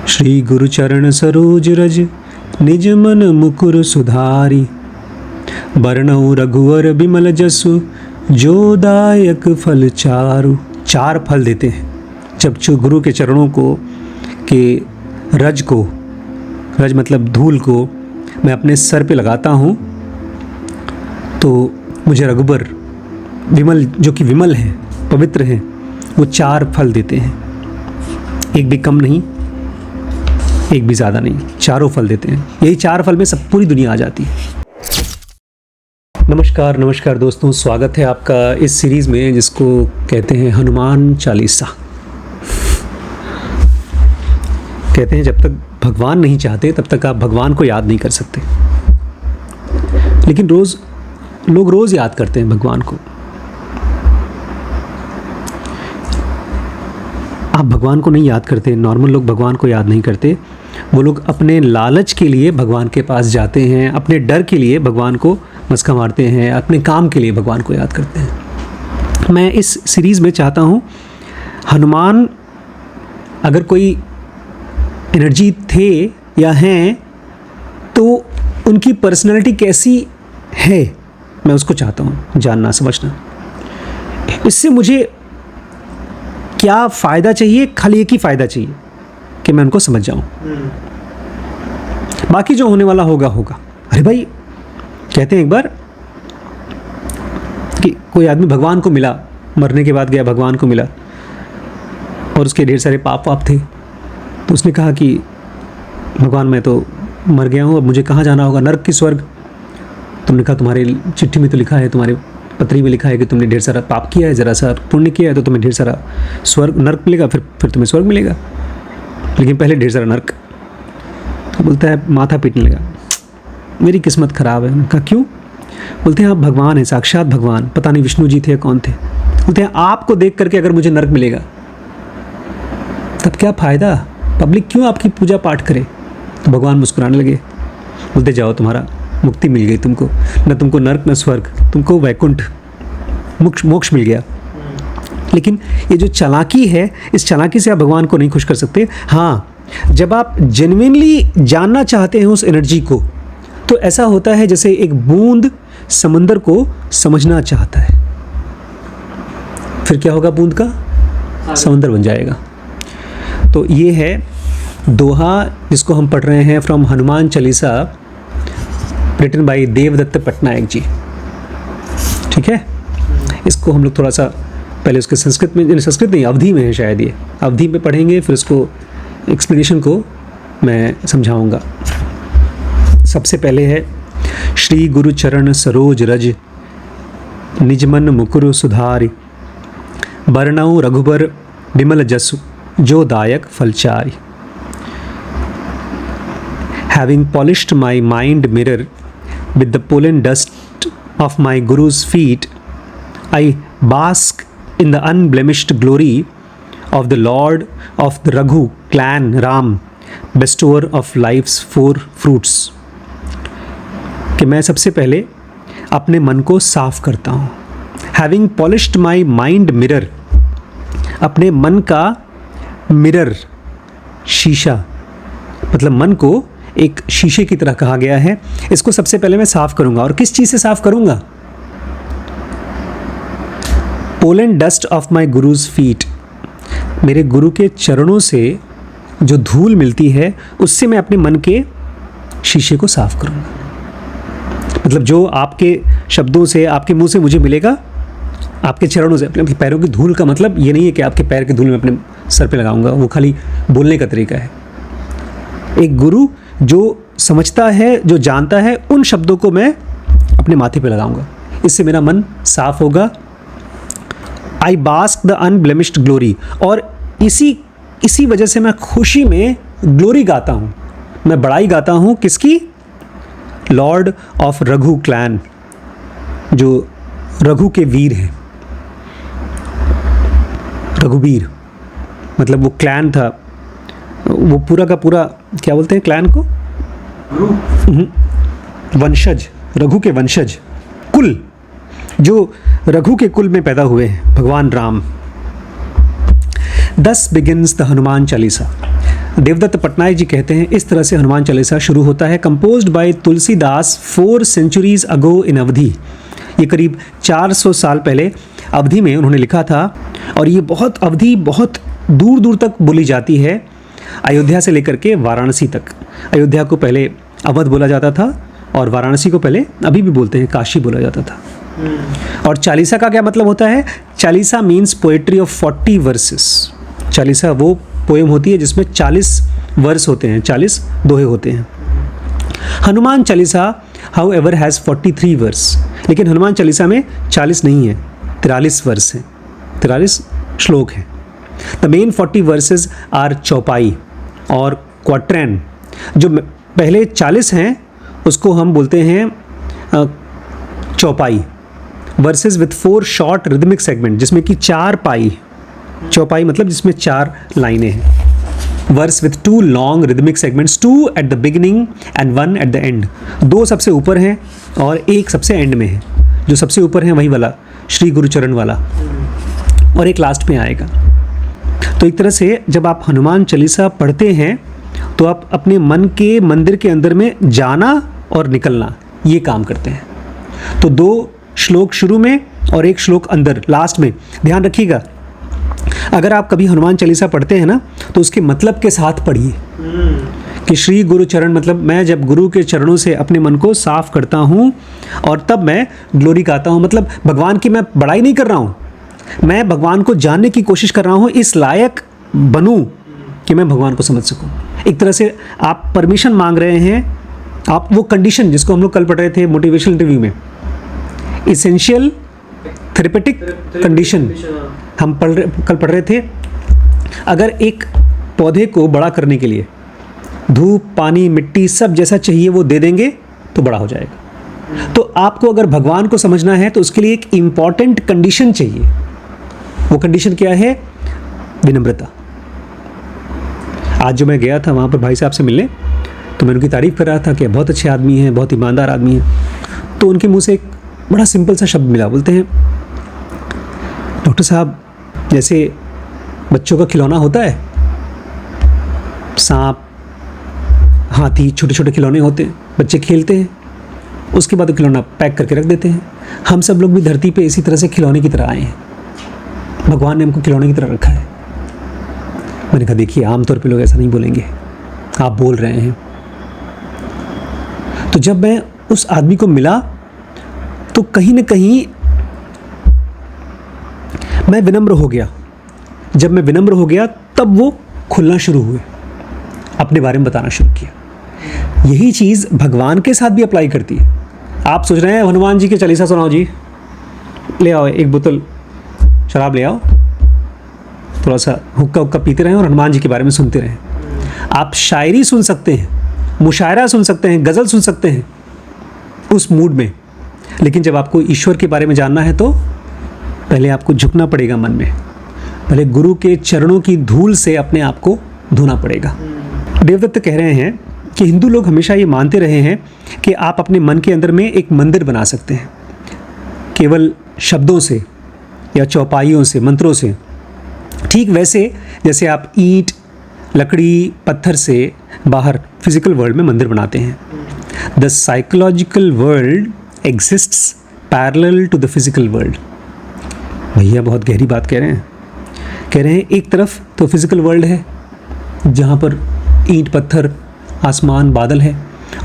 श्री गुरु चरण सरोज रज निज मन मुकुर सुधारी। बरनउँ रघुवर बिमल जसु जो दायक फल चारु। चार फल देते हैं जब जो गुरु के चरणों को के रज मतलब धूल को मैं अपने सर पे लगाता हूँ तो मुझे रघुबर विमल, जो कि विमल है, पवित्र है, वो चार फल देते हैं। एक भी कम नहीं, एक भी ज़्यादा नहीं, चारों फल देते हैं। यही चार फल में सब पूरी दुनिया आ जाती है। नमस्कार दोस्तों, स्वागत है आपका इस सीरीज़ में जिसको कहते हैं हनुमान चालीसा। कहते हैं जब तक भगवान नहीं चाहते तब तक आप भगवान को याद नहीं कर सकते, लेकिन लोग रोज़ याद करते हैं भगवान को। आप भगवान को नहीं याद करते, नॉर्मल लोग भगवान को याद नहीं करते। वो लोग अपने लालच के लिए भगवान के पास जाते हैं, अपने डर के लिए भगवान को मस्का मारते हैं, अपने काम के लिए भगवान को याद करते हैं। मैं इस सीरीज़ में चाहता हूँ हनुमान अगर कोई एनर्जी थे या हैं तो उनकी पर्सनैलिटी कैसी है, मैं उसको चाहता हूँ जानना समझना। इससे मुझे क्या फ़ायदा चाहिए, खाली एक ही फ़ायदा चाहिए कि मैं उनको समझ जाऊँ। बाकी जो होने वाला होगा। अरे भाई, कहते हैं एक बार कि कोई आदमी भगवान को मिला, मरने के बाद गया भगवान को मिला और उसके ढेर सारे पाप वाप थे। तो उसने कहा कि भगवान मैं तो मर गया हूँ, अब मुझे कहाँ जाना होगा, नर्क की स्वर्ग? तुमने कहा तुम्हारी चिट्ठी में तो लिखा है, तुम्हारे पत्री में लिखा है कि तुमने ढेर सारा पाप किया है, ज़रा सा पुण्य किया है तो तुम्हें ढेर सारा नर्क मिलेगा, फिर तुम्हें स्वर्ग मिलेगा, लेकिन पहले ढेर सारा नर्क। तो बोलता है, माथा पीटने लगा, मेरी किस्मत ख़राब है। उन्होंने कहा क्यों? बोलते हैं आप भगवान हैं, साक्षात भगवान, पता नहीं विष्णु जी थे या कौन थे। बोलते हैं आपको देख करके अगर मुझे नर्क मिलेगा तब क्या फ़ायदा, पब्लिक क्यों आपकी पूजा पाठ करे? तो भगवान मुस्कुराने लगे, बोलते जाओ तुम्हारा मुक्ति मिल गई, तुमको न तुमको नर्क न स्वर्ग, तुमको वैकुंठ मोक्ष मिल गया। लेकिन ये जो चालाकी है, इस चालाकी से आप भगवान को नहीं खुश कर सकते। हाँ, जब आप जेन्युइनली जानना चाहते हैं उस एनर्जी को तो ऐसा होता है जैसे एक बूंद समंदर को समझना चाहता है, फिर क्या होगा, बूंद का समंदर बन जाएगा। तो ये है दोहा जिसको हम पढ़ रहे हैं from Hanuman Chalisa, written by Devdutt Pattanaik ji. ठीक है, इसको हम लोग थोड़ा सा पहले उसके संस्कृत नहीं, अवधी में है शायद, ये अवधी में पढ़ेंगे, फिर उसको एक्सप्लेनेशन को मैं समझाऊंगा। सबसे पहले है श्री गुरु चरण सरोज रज निज मन मुकुर सुधारी। बरनउँ रघुबर बिमल जसु जो दायक फलचारी। Having polished my mind mirror with the pollen dust of my Guru's feet, I bask in the unblemished glory of the Lord of the Raghu clan Ram, bestower of life's four fruits. कि मैं सबसे पहले अपने मन को साफ करता हूँ। Having polished my mind mirror, अपने मन का मिरर, शीशा, मतलब मन को एक शीशे की तरह कहा गया है। इसको सबसे पहले मैं साफ करूंगा, और किस चीज़ से साफ करूंगा? Pollen dust of my guru's feet, मेरे गुरु के चरणों से जो धूल मिलती है उससे मैं अपने मन के शीशे को साफ करूंगा। मतलब जो आपके शब्दों से, आपके मुंह से मुझे मिलेगा, आपके चरणों से, अपने पैरों की धूल का मतलब ये नहीं है कि आपके पैर की धूल मैं अपने सर पे लगाऊंगा, वो खाली बोलने का तरीका है। एक गुरु जो समझता है, जो जानता है, उन शब्दों को मैं अपने माथे पे लगाऊंगा, इससे मेरा मन साफ होगा। आई बास्क द अनब्लेमिश्ड ग्लोरी, और इसी वजह से मैं खुशी में ग्लोरी गाता हूँ, मैं बड़ाई गाता हूँ। किसकी? लॉर्ड ऑफ रघु क्लैन, जो रघु के वीर हैं। रघुवीर मतलब वो क्लैन था, वो पूरा का पूरा, क्या बोलते हैं क्लैन को? वंशज, रघु के वंशज, कुल, जो रघु के कुल में पैदा हुए हैं, भगवान Ram. Thus begins the Hanuman Chalisa. Devdutt Pattanaik जी कहते हैं, इस तरह से हनुमान चालीसा शुरू होता है। कंपोज्ड बाय तुलसीदास 4 centuries अगो इन अवधि। ये करीब 400 साल पहले अवधि में उन्होंने लिखा था, और ये अवधि बहुत दूर दूर तक बोली जाती है, अयोध्या से लेकर के वाराणसी तक। अयोध्या को पहले अवध बोला जाता था, और वाराणसी को पहले, अभी भी बोलते हैं, काशी बोला जाता था। और चालीसा का क्या मतलब होता है? Chalisa means poetry of 40 versus. Chalisa वो पोएम होती है जिसमें 40 वर्स होते हैं, 40 दोहे होते हैं। Hanuman Chalisa however has 43 verse, लेकिन हनुमान चालीसा में 40 नहीं है, 43 वर्स हैं, 43 श्लोक हैं। द मेन 40 वर्सेज आर चौपाई और क्वाट्रैन। जो पहले 40 हैं उसको हम बोलते हैं चौपाई। Versus with 4 short rhythmic segment, जिसमें कि 4 पाई, चौपाई मतलब जिसमें 4 लाइनें हैं। Verse with 2 long rhythmic segments, 2 at the beginning and 1 at the end. 2 सबसे ऊपर हैं और 1 सबसे एंड में है। जो सबसे ऊपर है वही वाला श्री गुरुचरण वाला, और 1 लास्ट में आएगा। तो एक तरह से जब आप हनुमान चालीसा पढ़ते हैं तो आप अपने मन के मंदिर के अंदर में जाना और निकलना, ये काम करते हैं। तो 2 श्लोक शुरू में और 1 श्लोक अंदर लास्ट में। ध्यान रखिएगा, अगर आप कभी हनुमान चालीसा पढ़ते हैं ना, तो उसके मतलब के साथ पढ़िए कि श्री गुरु चरण, मतलब मैं जब गुरु के चरणों से अपने मन को साफ करता हूँ और तब मैं ग्लोरी गाता हूँ। मतलब भगवान की मैं बड़ाई नहीं कर रहा हूँ, मैं भगवान को जानने की कोशिश कर रहा हूँ, इस लायक बनूँ कि मैं भगवान को समझ सकूँ। एक तरह से आप परमिशन मांग रहे हैं, आप वो कंडीशन जिसको हम लोग कल पढ़ रहे थे मोटिवेशनल इंटरव्यू में, इसेंशियल थेरेपेटिक कंडीशन हम कल पढ़ रहे थे। अगर एक पौधे को बड़ा करने के लिए धूप, पानी, मिट्टी सब जैसा चाहिए वो दे देंगे तो बड़ा हो जाएगा। तो आपको अगर भगवान को समझना है तो उसके लिए एक इम्पॉर्टेंट कंडीशन चाहिए। वो कंडीशन क्या है? विनम्रता। आज जो मैं गया था वहाँ पर भाई साहब से मिलने, तो मैं उनकी तारीफ़ कर रहा था कि बहुत अच्छे आदमी हैं, बहुत ईमानदार आदमी हैं। तो उनके मुंह से एक बड़ा सिंपल सा शब्द मिला। बोलते हैं, डॉक्टर साहब, जैसे बच्चों का खिलौना होता है, सांप, हाथी, छोटे छोटे खिलौने होते हैं, बच्चे खेलते हैं, उसके बाद वो खिलौना पैक करके रख देते हैं। हम सब लोग भी धरती पे इसी तरह से खिलौने की तरह आए हैं। भगवान ने हमको खिलौने की तरह रखा है। मैंने कहा, देखिए, आमतौर पे लोग ऐसा नहीं बोलेंगे, आप बोल रहे हैं। तो जब मैं उस आदमी को मिला तो कहीं ना कहीं मैं विनम्र हो गया। जब मैं विनम्र हो गया तब वो खुलना शुरू हुए, अपने बारे में बताना शुरू किया। यही चीज़ भगवान के साथ भी अप्लाई करती है। आप सोच रहे हैं हनुमान जी के चालीसा सुनाओ जी, ले आओ 1 बोतल शराब ले आओ, थोड़ा सा हुक्का पीते रहें और हनुमान जी के बारे में सुनते रहें। आप शायरी सुन सकते हैं, मुशायरा सुन सकते हैं, गज़ल सुन सकते हैं उस मूड में। लेकिन जब आपको ईश्वर के बारे में जानना है तो पहले आपको झुकना पड़ेगा मन में, पहले गुरु के चरणों की धूल से अपने आप को धोना पड़ेगा। देवदत्त कह रहे हैं कि हिंदू लोग हमेशा ये मानते रहे हैं कि आप अपने मन के अंदर में एक मंदिर बना सकते हैं केवल शब्दों से या चौपाइयों से, मंत्रों से। ठीक वैसे जैसे आप ईंट, लकड़ी, पत्थर से बाहर फिजिकल वर्ल्ड में मंदिर बनाते हैं। The psychological world exists parallel to the physical world. भैया बहुत गहरी बात कह रहे हैं। कह रहे हैं एक तरफ तो फिजिकल वर्ल्ड है जहाँ पर ईंट, पत्थर, आसमान, बादल है,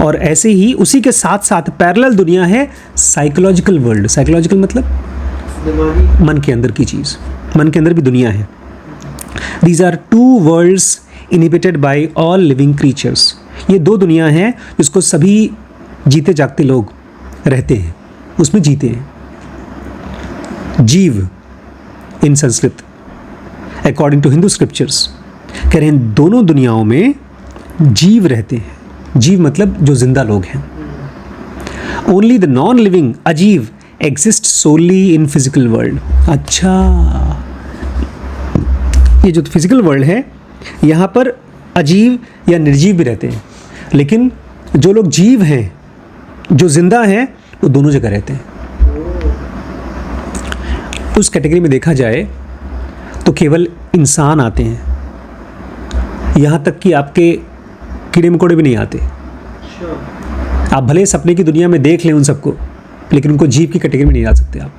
और ऐसे ही उसी के साथ साथ पैरेलल दुनिया है साइकोलॉजिकल वर्ल्ड। साइकोलॉजिकल मतलब मन के अंदर की चीज़, मन के अंदर भी दुनिया है। These are 2 worlds inhabited by all living creatures। ये 2 दुनिया हैं जिसको सभी जीते जागते लोग रहते हैं, उसमें जीते हैं। Jiva in Sanskrit, according to Hindu scriptures, कह रहे हैं दोनों दुनियाओं में जीव रहते हैं। जीव मतलब जो जिंदा लोग हैं। ओनली द नॉन लिविंग, अजीव, exist solely in physical world. अच्छा, ये जो फिजिकल वर्ल्ड है यहाँ पर अजीव या निर्जीव भी रहते हैं, लेकिन जो लोग जीव हैं, जो जिंदा हैं, वो दोनों जगह रहते हैं। उस कैटेगरी में देखा जाए तो केवल इंसान आते हैं यहाँ तक कि आपके कीड़े मकोड़े भी नहीं आते। आप भले सपने की दुनिया में देख लें उन सबको, लेकिन उनको जीव की कैटेगरी में नहीं डाल सकते आप।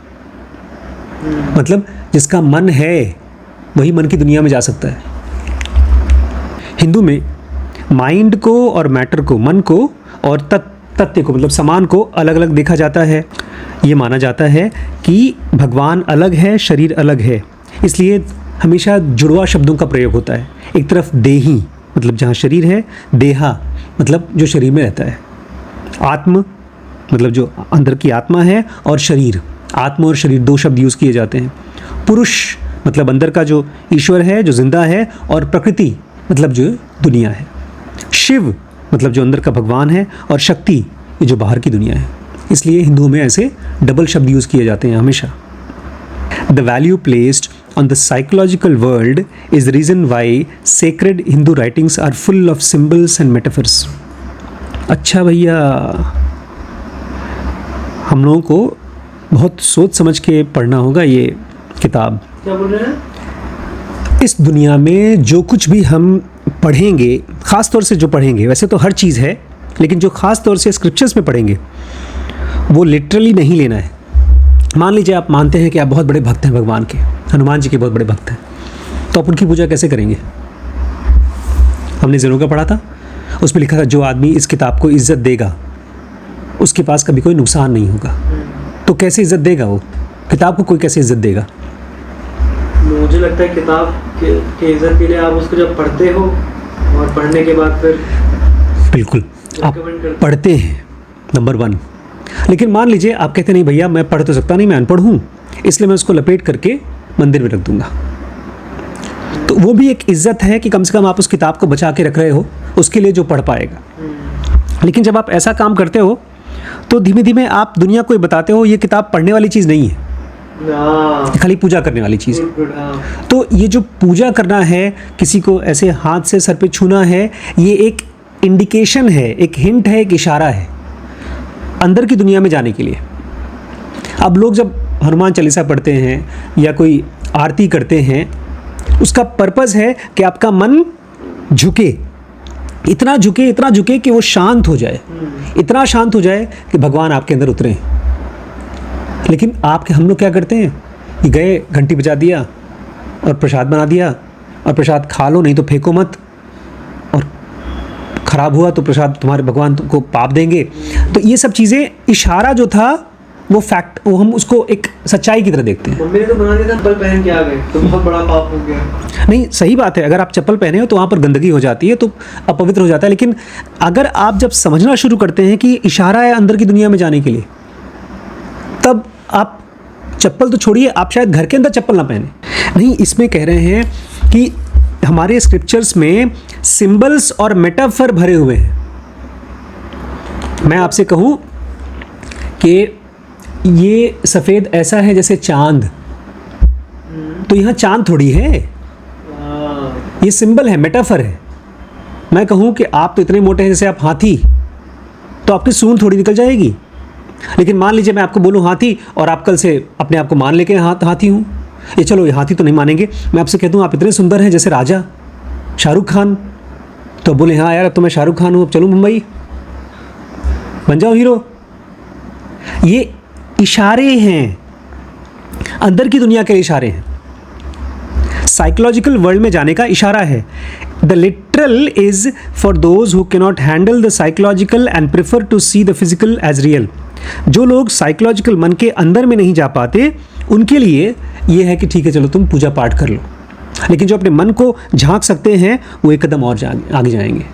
मतलब जिसका मन है वही मन की दुनिया में जा सकता है। हिंदू में माइंड को और मैटर को, मन को और तथ्य को, मतलब समान को अलग अलग देखा जाता है। ये माना जाता है कि भगवान अलग है, शरीर अलग है, इसलिए हमेशा जुड़वा शब्दों का प्रयोग होता है। एक तरफ देही मतलब जहाँ शरीर है, देहा मतलब जो शरीर में रहता है, आत्म मतलब जो अंदर की आत्मा है, और शरीर, आत्मा और शरीर दो शब्द यूज़ किए जाते हैं। पुरुष मतलब अंदर का जो ईश्वर है, जो जिंदा है, और प्रकृति मतलब जो दुनिया है। शिव मतलब जो अंदर का भगवान है, और शक्ति ये जो बाहर की दुनिया है। इसलिए हिंदुओं में ऐसे डबल शब्द यूज़ किए जाते हैं हमेशा। The value placed on the psychological world is the reason why sacred Hindu writings are full of symbols and metaphors. अच्छा भैया, हम लोगों को बहुत सोच समझ के पढ़ना होगा ये किताब। क्या बोल रहे हैं? इस दुनिया में जो कुछ भी हम पढ़ेंगे, ख़ास तौर से जो पढ़ेंगे, वैसे तो हर चीज़ है, लेकिन जो ख़ास तौर से स्क्रिप्चर्स में पढ़ेंगे वो लिटरली नहीं लेना है। मान लीजिए आप मानते हैं कि आप बहुत बड़े भक्त हैं भगवान के, हनुमान जी के बहुत बड़े भक्त हैं, तो आप उनकी पूजा कैसे करेंगे? हमने ज़रूर का पढ़ा था, उसमें लिखा था जो आदमी इस किताब को इज्जत देगा उसके पास कभी कोई नुकसान नहीं होगा। तो कैसे इज्जत देगा वो? किताब को कोई कैसे इज्जत देगा? मुझे लगता है किताब के इज्जत के लिए आप उसको जब पढ़ते हो और पढ़ने के बाद फिर बिल्कुल आप पढ़ते हैं, नंबर 1। लेकिन मान लीजिए आप कहते नहीं भैया मैं पढ़ तो सकता नहीं, मैं अनपढ़ हूँ, इसलिए मैं उसको लपेट करके मंदिर में रख दूंगा। तो वो भी एक इज्जत है कि कम से कम आप उस किताब को बचा के रख रहे हो उसके लिए जो पढ़ पाएगा। लेकिन जब आप ऐसा काम करते हो तो धीमे धीमे आप दुनिया को ये बताते हो ये किताब पढ़ने वाली चीज़ नहीं है, खाली पूजा करने वाली चीज़ है। तो ये जो पूजा करना है, किसी को ऐसे हाथ से सर पे छूना है, ये एक इंडिकेशन है, एक हिंट है, एक इशारा है अंदर की दुनिया में जाने के लिए। अब लोग जब हनुमान चालीसा पढ़ते हैं या कोई आरती करते हैं, उसका पर्पस है कि आपका मन झुके, इतना झुके कि वो शांत हो जाए, इतना शांत हो जाए कि भगवान आपके अंदर उतरे। लेकिन हम लोग क्या करते हैं कि गए, घंटी बजा दिया और प्रसाद बना दिया, और प्रसाद खा लो नहीं तो फेंको मत, और ख़राब हुआ तो प्रसाद तुम्हारे भगवान को पाप देंगे। तो ये सब चीज़ें, इशारा जो था वो फैक्ट, वो हम उसको एक सच्चाई की तरह देखते हैं। मम्मी ने तो बना दिया था चप्पल पहन के आ गए तो बहुत बड़ा पाप हो गया। नहीं, सही बात है, अगर आप चप्पल पहने हो तो वहाँ पर गंदगी हो जाती है, तो अपवित्र हो जाता है। लेकिन अगर आप जब समझना शुरू करते हैं कि इशारा है अंदर की दुनिया में जाने के लिए, तब आप चप्पल तो छोड़िए, आप शायद घर के अंदर चप्पल ना पहने। नहीं, इसमें कह रहे हैं कि हमारे स्क्रिप्चर्स में सिंबल्स और मेटाफर भरे हुए हैं। मैं आपसे कहूँ कि ये सफ़ेद ऐसा है जैसे चांद, तो यहाँ चांद थोड़ी है, ये सिंबल है, मेटाफर है। मैं कहूँ कि आप तो इतने मोटे हैं जैसे आप हाथी, तो आपकी सूंड थोड़ी निकल जाएगी। लेकिन मान लीजिए मैं आपको बोलूँ हाथी, और आप कल से अपने आप को मान लेके हाथी हूँ, ये चलो ये हाथी तो नहीं मानेंगे। मैं आपसे कहता हूँ आप इतने सुंदर हैं जैसे राजा शाहरुख खान, तो बोले हाँ यार अब तो मैं शाहरुख खान हूँ, अब चलो मुंबई बन जाओ हीरो। ये इशारे हैं, अंदर की दुनिया के इशारे हैं, साइकोलॉजिकल वर्ल्ड में जाने का इशारा है। The literal is for those who cannot handle the psychological and prefer to see the physical as real. जो लोग साइकोलॉजिकल मन के अंदर में नहीं जा पाते, उनके लिए ये है कि ठीक है चलो तुम पूजा पाठ कर लो। लेकिन जो अपने मन को झांक सकते हैं वो एक कदम और आगे जाएंगे।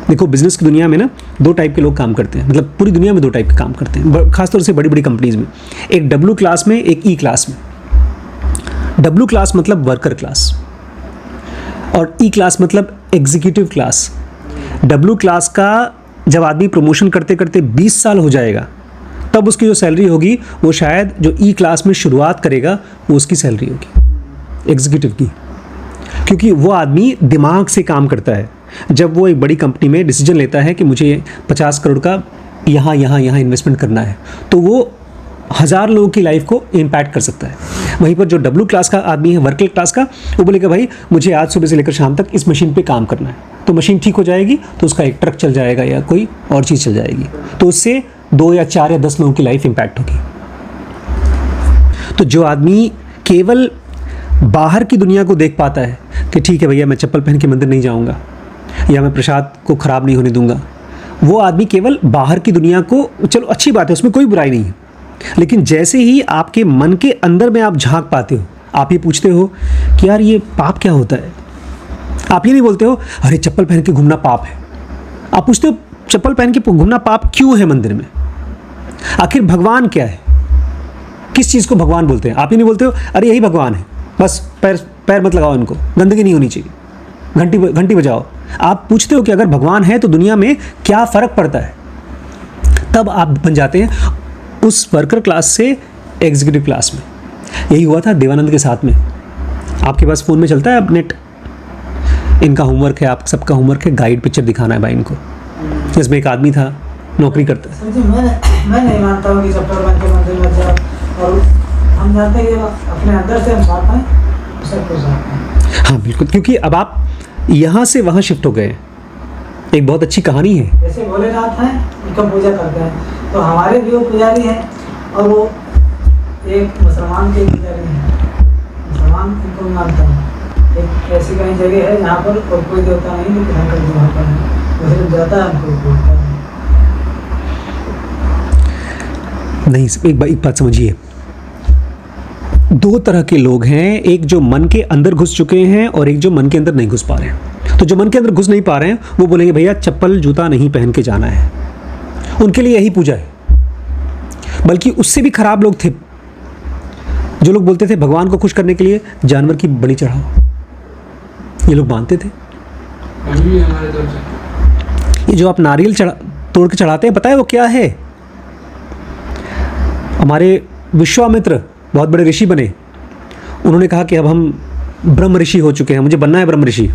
देखो बिजनेस की दुनिया में ना 2 टाइप के लोग काम करते हैं, मतलब पूरी दुनिया में 2 टाइप के काम करते हैं, खासतौर से बड़ी बड़ी कंपनीज में। एक W क्लास में, एक E क्लास में। W क्लास मतलब वर्कर क्लास, और E क्लास मतलब एग्जीक्यूटिव क्लास। W क्लास का जब आदमी प्रमोशन करते करते 20 साल हो जाएगा, तब उसकी जो सैलरी होगी वो शायद जो E क्लास में शुरुआत करेगा वो उसकी सैलरी होगी एग्जीक्यूटिव की, क्योंकि वो आदमी दिमाग से काम करता है। जब वो एक बड़ी कंपनी में डिसीजन लेता है कि मुझे 50 करोड़ का यहाँ इन्वेस्टमेंट करना है, तो वो हज़ार लोगों की लाइफ को इम्पैक्ट कर सकता है। वहीं पर जो डब्ल्यू क्लास का आदमी है, वर्किंग क्लास का, वो बोलेगा भाई मुझे आज सुबह से लेकर शाम तक इस मशीन पे काम करना है, तो मशीन ठीक हो जाएगी तो उसका एक ट्रक चल जाएगा या कोई और चीज़ चल जाएगी, तो उससे 2 या 4 या 10 लोगों की लाइफ इम्पैक्ट होगी। तो जो आदमी केवल बाहर की दुनिया को देख पाता है कि ठीक है भैया मैं चप्पल पहन के मंदिर नहीं जाऊँगा या मैं प्रसाद को ख़राब नहीं होने दूंगा, वो आदमी केवल बाहर की दुनिया को, चलो अच्छी बात है, उसमें कोई बुराई नहीं है, लेकिन जैसे ही आपके मन के अंदर में आप झांक पाते हो, आप ये पूछते हो कि यार ये पाप क्या होता है। आप ये नहीं बोलते हो अरे चप्पल पहन के घूमना पाप है, आप पूछते हो चप्पल पहन के घूमना पाप क्यों है मंदिर में, आखिर भगवान क्या है, किस चीज़ को भगवान बोलते हैं। आप ये नहीं बोलते हो अरे यही भगवान है, बस पैर पैर मत लगाओ, इनको गंदगी नहीं होनी चाहिए, घंटी बजाओ। आप पूछते हो कि अगर भगवान है तो दुनिया में क्या फ़र्क पड़ता है। तब आप बन जाते हैं उस वर्कर क्लास से एग्जीक्यूटिव क्लास में। यही हुआ था देवानंद के साथ में। आपके पास फ़ोन में चलता है अब नेट, इनका होमवर्क है, आप सबका होमवर्क है गाइड पिक्चर दिखाना है भाई इनको, जिसमें एक आदमी था नौकरी करता है। सर जी मैं नहीं मानता हूँ कि चप्पल पहन के मंदिर में जाओ, और हम जानते हैं कि अपने अंदर से हम साफ हैं, सब कुछ साफ हैं। हाँ बिल्कुल, क्योंकि अब आप यहाँ से वहाँ शिफ्ट हो गए। एक बहुत अच्छी कहानी है। जैसे भोलेनाथ हैं, उनका पूजा करते हैं, तो हमारे भी वो पुजारी हैं, और वो एक मुसलमान के पुजारी हैं, मुसलमान उनको भी मानता है। एक ऐसी कहीं जगह है जहाँ पर और कोई देवता नहीं, लेकिन हम कभी वहाँ पर है, वो सिर्फ जाता है, हमको बोलता है। नहीं, एक बात समझिए, 2 तरह के लोग हैं, एक जो मन के अंदर घुस चुके हैं और एक जो मन के अंदर नहीं घुस पा रहे हैं। तो जो मन के अंदर घुस नहीं पा रहे हैं वो बोलेंगे भैया चप्पल जूता नहीं पहन के जाना है, उनके लिए यही पूजा है। बल्कि उससे भी खराब लोग थे जो लोग बोलते थे भगवान को खुश करने के लिए जानवर की बलि चढ़ाओ, ये लोग मानते थे। ये जो आप नारियल तोड़ के चढ़ाते हैं, पता है वो क्या है? हमारे विश्वामित्र बहुत बड़े ऋषि बने, उन्होंने कहा कि अब हम ब्रह्म ऋषि हो चुके हैं, मुझे बनना है ब्रह्म ऋषि।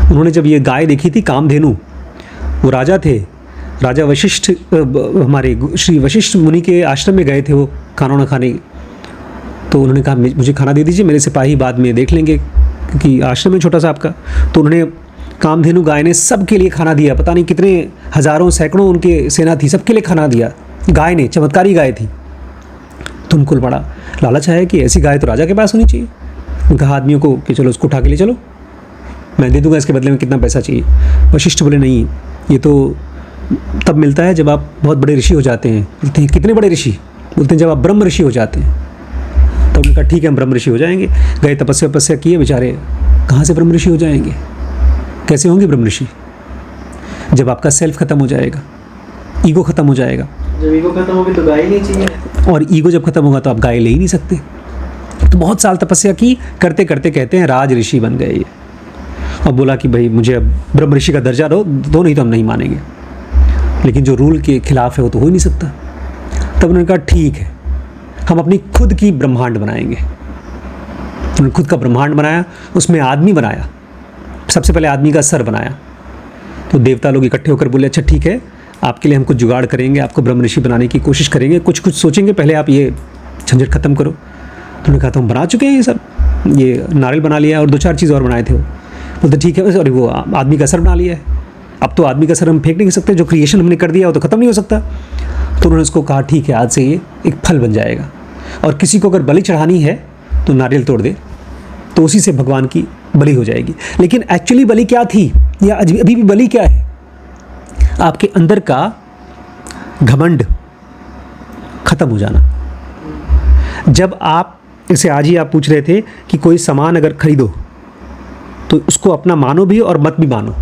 उन्होंने जब ये गाय देखी थी कामधेनु, वो राजा थे, राजा वशिष्ठ, हमारे श्री वशिष्ठ मुनि के आश्रम में गए थे वो खाना ना खाने, तो उन्होंने कहा मुझे खाना दे दीजिए, मेरे सिपाही बाद में देख लेंगे, क्योंकि आश्रम है छोटा सा आपका। तो उन्होंने कामधेनु गाय ने सबके लिए खाना दिया, पता नहीं कितने हज़ारों सैकड़ों उनके सेना थी, सबके लिए खाना दिया। गाय ने, चमत्कारी गाय थी। तो उनको बड़ा लालच आया कि ऐसी गाय तो राजा के पास होनी चाहिए। उनका आदमियों को कि चलो उसको उठा के ले चलो, मैं दे दूंगा, इसके बदले में कितना पैसा चाहिए। वशिष्ठ बोले नहीं, ये तो तब मिलता है जब आप बहुत बड़े ऋषि हो जाते हैं। बोलते हैं कितने बड़े ऋषि? बोलते हैं जब आप ब्रह्म ऋषि हो जाते हैं। तो उन्होंने कहा ठीक है हम ब्रह्म ऋषि हो जाएंगे। गए तपस्या किए बेचारे, कहाँ से ब्रह्म ऋषि हो जाएंगे, कैसे होंगे ब्रह्म ऋषि? जब आपका सेल्फ खत्म हो जाएगा, ईगो खत्म हो जाएगा। जब ईगो खत्म होगी तो गाय नहीं चाहिए, और ईगो जब खत्म होगा तो आप गाय ले ही नहीं सकते। तो बहुत साल तपस्या की, करते करते कहते हैं राज ऋषि बन गए ये, और बोला कि भाई मुझे अब ब्रह्म ऋषि का दर्जा दो, नहीं तो हम नहीं मानेंगे। लेकिन जो रूल के खिलाफ है वो तो हो ही नहीं सकता। तब उन्होंने कहा ठीक है, हम अपनी खुद की ब्रह्मांड बनाएंगे। उन्होंने खुद का ब्रह्मांड बनाया, उसमें आदमी बनाया, सबसे पहले आदमी का सर बनाया। तो देवता लोग इकट्ठे होकर बोले अच्छा ठीक है, आपके लिए हम कुछ जुगाड़ करेंगे, आपको ब्रह्म ऋषि बनाने की कोशिश करेंगे, कुछ सोचेंगे, पहले आप ये झंझट खत्म करो। तो उन्होंने कहा तो हम बना चुके हैं ये सब, ये नारियल बना लिया और 2-4 चीज़ और बनाए थे वो। बोलते ठीक है, सॉरी वो आदमी का सर बना लिया है, अब तो आदमी का सर हम फेंक नहीं सकते, जो क्रिएशन हमने कर दिया वो तो ख़त्म नहीं हो सकता। तो उन्होंने उसको कहा ठीक है, आज से ये एक फल बन जाएगा, और किसी को अगर बलि चढ़ानी है तो नारियल तोड़ दे, तो उसी से भगवान की बलि हो जाएगी। लेकिन एक्चुअली बलि क्या थी, या अभी भी बलि क्या है? आपके अंदर का घमंड खत्म हो जाना। जब आप, जैसे आज ही आप पूछ रहे थे कि कोई सामान अगर खरीदो तो उसको अपना मानो भी और मत भी मानो।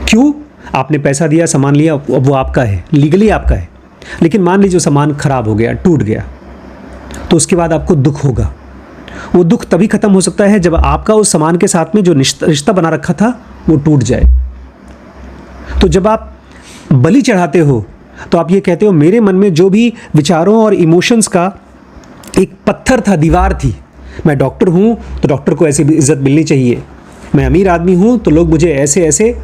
क्यों? आपने पैसा दिया, सामान लिया, अब वो आपका है, लीगली आपका है। लेकिन मान लीजिए सामान खराब हो गया, टूट गया, तो उसके बाद आपको दुख होगा। वो दुख तभी खत्म हो सकता है जब आपका उस सामान के साथ में जो रिश्ता बना रखा था वो टूट जाए। तो जब आप बलि चढ़ाते हो तो आप ये कहते हो मेरे मन में जो भी विचारों और इमोशंस का एक पत्थर था, दीवार थी, मैं डॉक्टर हूँ तो डॉक्टर को ऐसी इज्जत मिलनी चाहिए, मैं अमीर आदमी हूँ तो लोग मुझे ऐसे ऐसे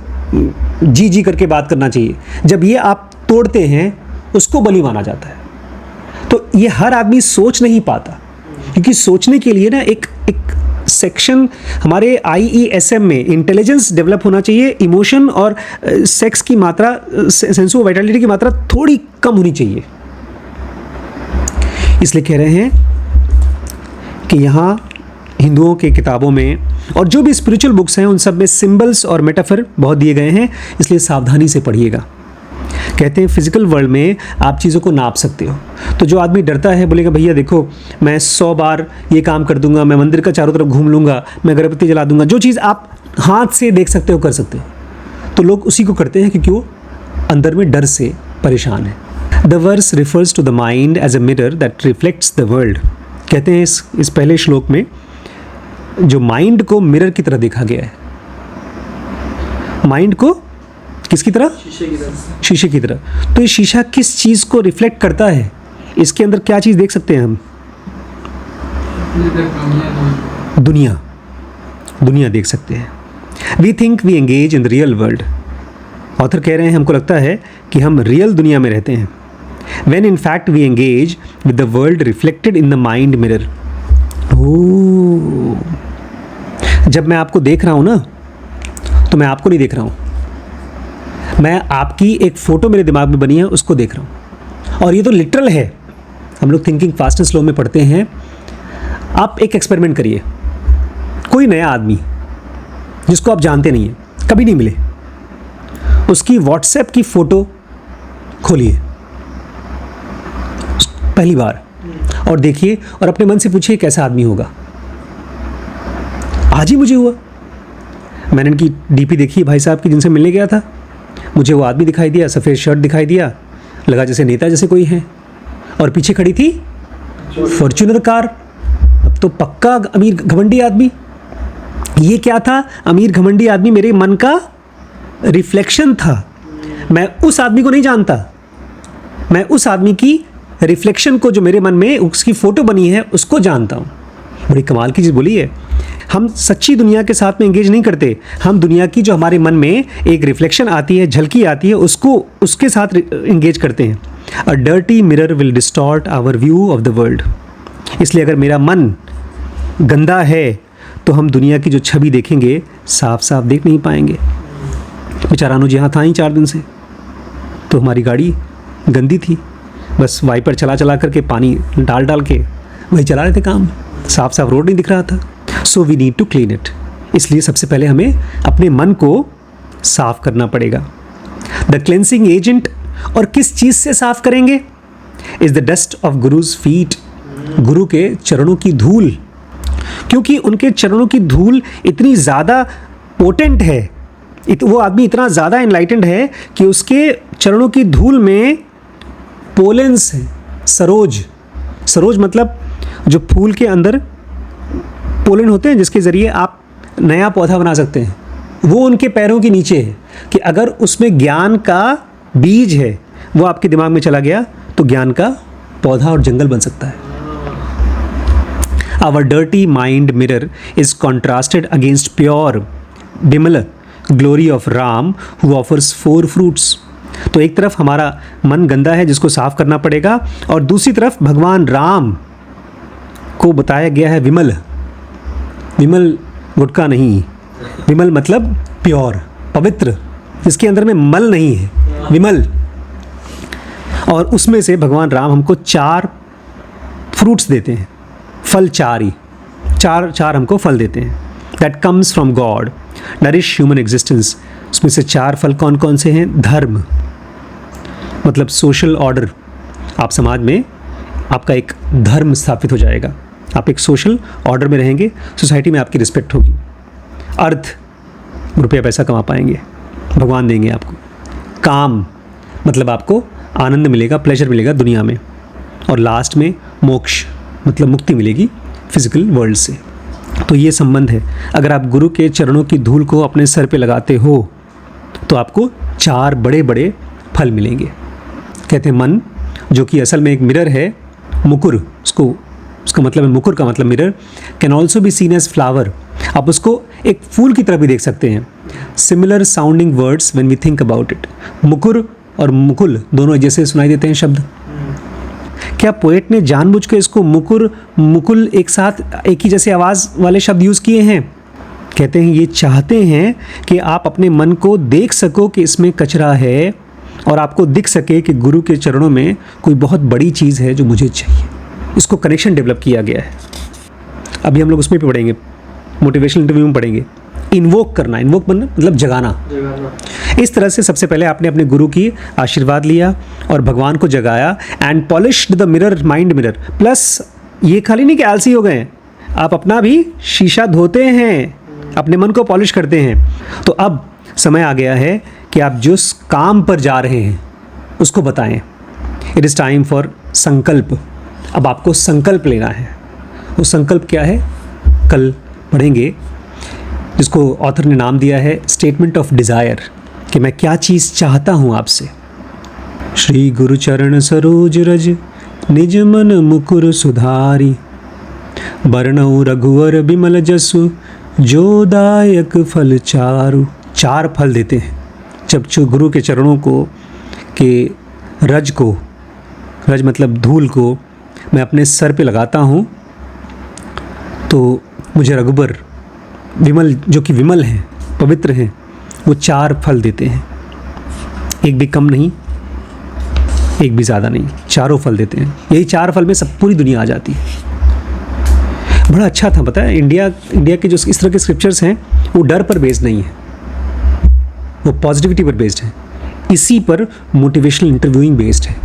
जी करके बात करना चाहिए। जब ये आप तोड़ते हैं उसको बलि माना जाता है। तो ये हर आदमी सोच नहीं पाता, क्योंकि सोचने के लिए ना एक सेक्शन हमारे IESM में इंटेलिजेंस डेवलप होना चाहिए, इमोशन और सेक्स की मात्रा, सेंस ऑफ वाइटलिटी की मात्रा थोड़ी कम होनी चाहिए। इसलिए कह रहे हैं कि यहाँ हिंदुओं के किताबों में और जो भी स्पिरिचुअल बुक्स हैं उन सब में सिंबल्स और मेटाफर बहुत दिए गए हैं, इसलिए सावधानी से पढ़िएगा। कहते हैं फिजिकल वर्ल्ड में आप चीज़ों को नाप सकते हो। तो जो आदमी डरता है, बोलेगा भैया देखो मैं 100 बार ये काम कर दूंगा, मैं मंदिर का चारों तरफ घूम लूँगा, मैं अगरबत्ती जला दूंगा, जो चीज़ आप हाथ से देख सकते हो कर सकते हो, तो लोग उसी को करते हैं क्योंकि वो अंदर में डर से परेशान है। The verse refers to the mind as a mirror that reflects the world. कहते हैं इस पहले श्लोक में जो माइंड को मिरर की तरह देखा गया है, माइंड को किसकी तरह? शीशे की तरह। तो ये शीशा किस चीज़ को रिफ्लेक्ट करता है? इसके अंदर क्या चीज़ देख सकते हैं हम? दुनिया देख सकते हैं। We think we engage in the real world. Author कह रहे हैं हमको लगता है कि हम रियल दुनिया में रहते हैं। When in fact we engage with the world reflected in the mind mirror. ओह, जब मैं आपको देख रहा हूँ ना, तो मैं आपको नहीं देख रहा हूँ, मैं आपकी एक फ़ोटो मेरे दिमाग में बनी है उसको देख रहा हूँ। और ये तो लिटरल है। हम लोग थिंकिंग फास्ट एंड स्लो में पढ़ते हैं। आप एक एक्सपेरिमेंट करिए, कोई नया आदमी जिसको आप जानते नहीं हैं, कभी नहीं मिले, उसकी व्हाट्सएप की फ़ोटो खोलिए पहली बार और देखिए और अपने मन से पूछिए कैसा आदमी होगा। आज ही मुझे हुआ, मैंने इनकी DP देखी भाई साहब की जिनसे मिलने गया था, मुझे वो आदमी दिखाई दिया, सफ़ेद शर्ट दिखाई दिया, लगा जैसे नेता जैसे कोई है, और पीछे खड़ी थी फॉर्च्यूनर कार। अब तो पक्का अमीर घमंडी आदमी। ये क्या था? अमीर घमंडी आदमी मेरे मन का रिफ्लेक्शन था। मैं उस आदमी को नहीं जानता, मैं उस आदमी की रिफ्लेक्शन को जो मेरे मन में उसकी फ़ोटो बनी है उसको जानता हूँ। बड़ी कमाल की चीज़ बोली है। हम सच्ची दुनिया के साथ में एंगेज नहीं करते, हम दुनिया की जो हमारे मन में एक रिफ्लेक्शन आती है, झलकी आती है, उसके साथ एंगेज करते हैं। A dirty mirror will distort our view of the world. इसलिए अगर मेरा मन गंदा है तो हम दुनिया की जो छवि देखेंगे साफ साफ देख नहीं पाएंगे। बेचारा अनुज यहाँ था ही 4 दिन से, तो हमारी गाड़ी गंदी थी, बस वाइपर चला करके पानी डाल के वही चला रहे थे काम, साफ साफ रोड नहीं दिख रहा था। So we need to clean it. इसलिए सबसे पहले हमें अपने मन को साफ करना पड़ेगा। द क्लेंसिंग एजेंट, और किस चीज़ से साफ करेंगे? Is the dust of guru's feet. गुरु के चरणों की धूल, क्योंकि उनके चरणों की धूल इतनी ज़्यादा पोटेंट है, वो आदमी इतना ज़्यादा एनलाइटेंड है कि उसके चरणों की धूल में पोलेंस है, सरोज मतलब जो फूल के अंदर पोलन होते हैं जिसके ज़रिए आप नया पौधा बना सकते हैं, वो उनके पैरों के नीचे है। कि अगर उसमें ज्ञान का बीज है, वो आपके दिमाग में चला गया तो ज्ञान का पौधा और जंगल बन सकता है। Our dirty mind mirror is contrasted against pure Bimala glory of Ram who offers 4 fruits. तो एक तरफ हमारा मन गंदा है जिसको साफ करना पड़ेगा, और दूसरी तरफ भगवान राम को बताया गया है विमल गुटका नहीं, विमल मतलब प्योर, पवित्र, जिसके अंदर में मल नहीं है, विमल। और उसमें से भगवान राम हमको 4 फ्रूट्स देते हैं, फल 4 ही, चार हमको फल देते हैं। That comes from God, nourish human existence. उसमें से 4 फल कौन कौन से हैं? धर्म मतलब सोशल ऑर्डर, आप समाज में आपका एक धर्म स्थापित हो जाएगा, आप एक सोशल ऑर्डर में रहेंगे, सोसाइटी में आपकी रिस्पेक्ट होगी। अर्थ, रुपया पैसा कमा पाएंगे, भगवान देंगे आपको। काम मतलब आपको आनंद मिलेगा, प्लेजर मिलेगा दुनिया में। और लास्ट में मोक्ष मतलब मुक्ति मिलेगी फिजिकल वर्ल्ड से। तो ये संबंध है। अगर आप गुरु के चरणों की धूल को अपने सर पे लगाते हो तो आपको 4 बड़े बड़े फल मिलेंगे। कहते हैं मन जो कि असल में एक मिरर है, मुकुर, उसका मतलब है, मुकुर का मतलब mirror, can also be seen as flower. आप उसको एक फूल की तरह भी देख सकते हैं। Similar sounding words when we think about it. मुकुर और मुकुल दोनों जैसे सुनाई देते हैं शब्द। क्या क्या पोएट ने जानबूझ के इसको मुकुर मुकुल एक साथ एक ही जैसे आवाज़ वाले शब्द यूज़ किए हैं? कहते हैं ये चाहते हैं कि आप अपने मन को देख सको कि इसमें कचरा है और आपको दिख सके कि गुरु के चरणों में कोई बहुत बड़ी चीज़ है जो मुझे चाहिए। इसको कनेक्शन डेवलप किया गया है। अभी हम लोग उसमें भी पढ़ेंगे, मोटिवेशनल इंटरव्यू में पढ़ेंगे। इन्वोक करना, इन्वोक मतलब जगाना। इस तरह से सबसे पहले आपने अपने गुरु की आशीर्वाद लिया और भगवान को जगाया and polished the mirror, mind mirror. Plus ये खाली नहीं कि आलसी हो गए, आप अपना भी शीशा धोते हैं, अपने मन को पॉलिश करते हैं। तो अब समय आ गया है कि आप जिस काम पर जा रहे हैं उसको बताएं। इट इज़ टाइम फॉर संकल्प। अब आपको संकल्प लेना है। वो संकल्प क्या है कल पढ़ेंगे, जिसको ऑथर ने नाम दिया है स्टेटमेंट ऑफ डिज़ायर, कि मैं क्या चीज़ चाहता हूँ आपसे। श्री गुरु चरण सरोज रज निज मन मुकुर सुधारी, बरनऊ रघुवर बिमल जसु जो दायक फल चारु। 4 फल देते हैं जब गुरु के चरणों को के रज को, रज मतलब धूल को मैं अपने सर पे लगाता हूँ तो मुझे रघुबर विमल, जो कि विमल हैं, पवित्र हैं, वो 4 फल देते हैं। एक भी कम नहीं, एक भी ज़्यादा नहीं, 4 फल देते हैं। यही 4 फल में सब पूरी दुनिया आ जाती है। बड़ा अच्छा था, पता है। इंडिया के जो इस तरह के स्क्रिप्चर्स हैं वो डर पर बेस्ड नहीं है, वो पॉजिटिविटी पर बेस्ड है। इसी पर मोटिवेशनल इंटरव्यूइंग बेस्ड है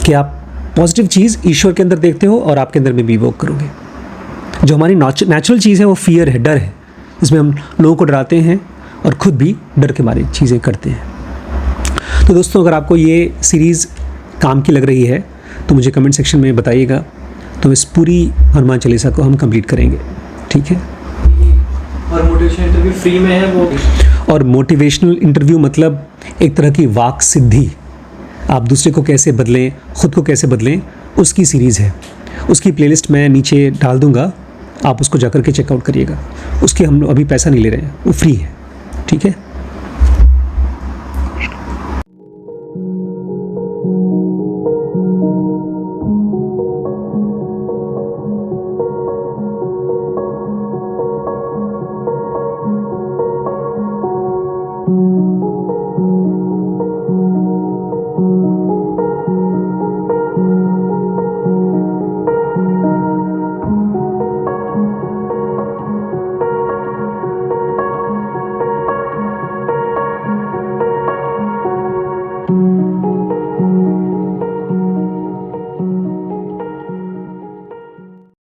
कि आप पॉजिटिव चीज़ ईश्वर के अंदर देखते हो और आपके अंदर में भी वॉक करोगे। जो हमारी नेचुरल चीज़ है वो फियर है, डर है, जिसमें हम लोगों को डराते हैं और ख़ुद भी डर के मारे चीज़ें करते हैं। तो दोस्तों, अगर आपको ये सीरीज़ काम की लग रही है तो मुझे कमेंट सेक्शन में बताइएगा, तो इस पूरी हनुमान चालीसा को हम कंप्लीट करेंगे, ठीक है। और मोटिवेशनल इंटरव्यू फ्री में है वो। और मोटिवेशनल इंटरव्यू मतलब एक तरह की वाक सिद्धि, आप दूसरे को कैसे बदलें, ख़ुद को कैसे बदलें, उसकी सीरीज़ है। उसकी प्लेलिस्ट मैं नीचे डाल दूँगा, आप उसको जाकर के चेकआउट करिएगा। उसके हम अभी पैसा नहीं ले रहे हैं, वो फ्री है, ठीक है।